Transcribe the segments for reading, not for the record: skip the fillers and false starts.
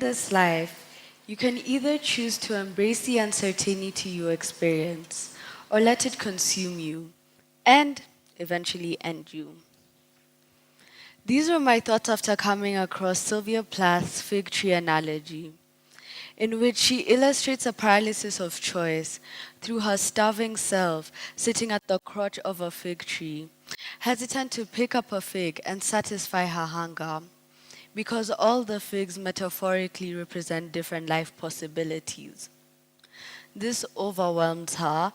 this life, you can either choose to embrace the uncertainty you experience or let it consume you and eventually end you. These were my thoughts after coming across Sylvia Plath's fig tree analogy, in which she illustrates a paralysis of choice through her starving self sitting at the crotch of a fig tree, hesitant to pick up a fig and satisfy her hunger, because all the figs metaphorically represent different life possibilities. This overwhelms her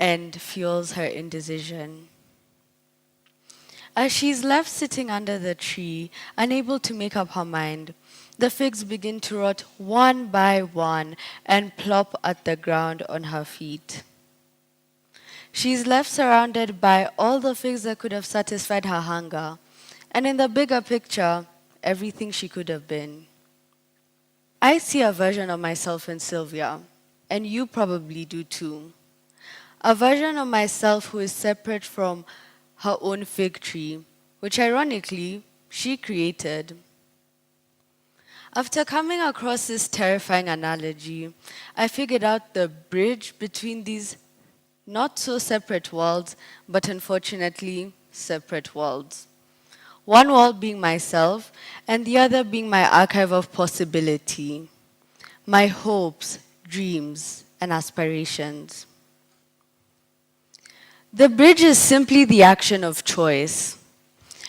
and fuels her indecision. As she's left sitting under the tree, unable to make up her mind, the figs begin to rot one by one and plop at the ground on her feet. She's left surrounded by all the figs that could have satisfied her hunger, and in the bigger picture, everything she could have been. I see a version of myself in Sylvia, and you probably do too. A version of myself who is separate from her own fig tree, which ironically, she created. After coming across this terrifying analogy, I figured out the bridge between these not so separate worlds, but unfortunately separate worlds. One world being myself, and the other being my archive of possibility, my hopes, dreams, and aspirations. The bridge is simply the action of choice,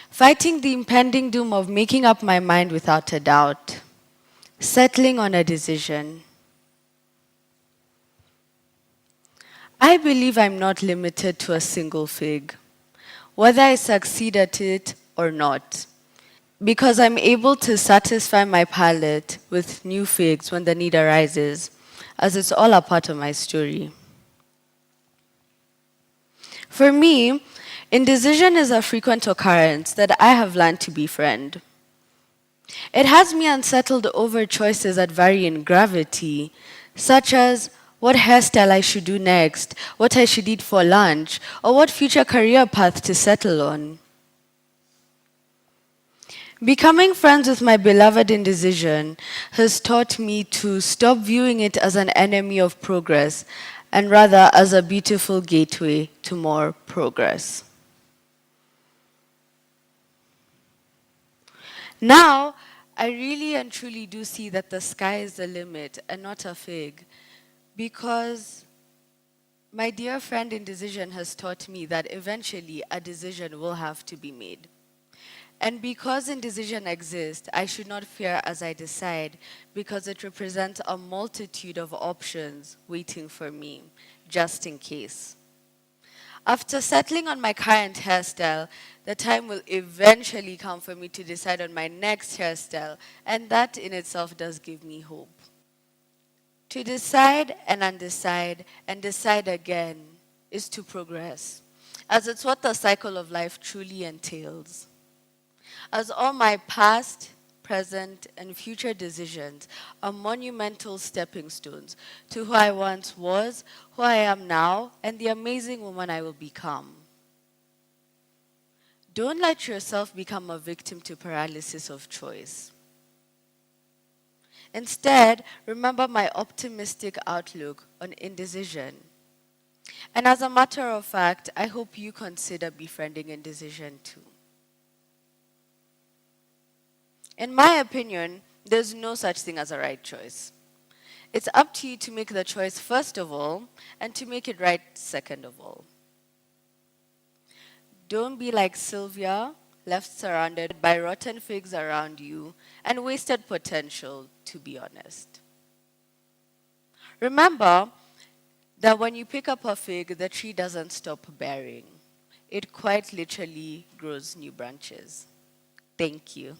fighting the impending doom of making up my mind without a doubt, settling on a decision. I believe I'm not limited to a single fig, whether I succeed at it or not, because I'm able to satisfy my palate with new figs when the need arises, as it's all a part of my story. For me, indecision is a frequent occurrence that I have learned to befriend. It has me unsettled over choices that vary in gravity, such as what hairstyle I should do next, what I should eat for lunch, or what future career path to settle on. Becoming friends with my beloved indecision has taught me to stop viewing it as an enemy of progress and rather as a beautiful gateway to more progress. Now, I really and truly do see that the sky is the limit and not a fig, because my dear friend indecision has taught me that eventually a decision will have to be made. And because indecision exists, I should not fear as I decide, because it represents a multitude of options waiting for me, just in case. After settling on my current hairstyle, the time will eventually come for me to decide on my next hairstyle, and that in itself does give me hope. To decide and undecide and decide again is to progress, as it's what the cycle of life truly entails. As all my past, present, and future decisions are monumental stepping stones to who I once was, who I am now, and the amazing woman I will become. Don't let yourself become a victim to paralysis of choice. Instead, remember my optimistic outlook on indecision. And as a matter of fact, I hope you consider befriending indecision too. In my opinion, there's no such thing as a right choice. It's up to you to make the choice first of all, and to make it right second of all. Don't be like Sylvia, left surrounded by rotten figs around you and wasted potential, to be honest. Remember that when you pick up a fig, the tree doesn't stop bearing. It quite literally grows new branches. Thank you.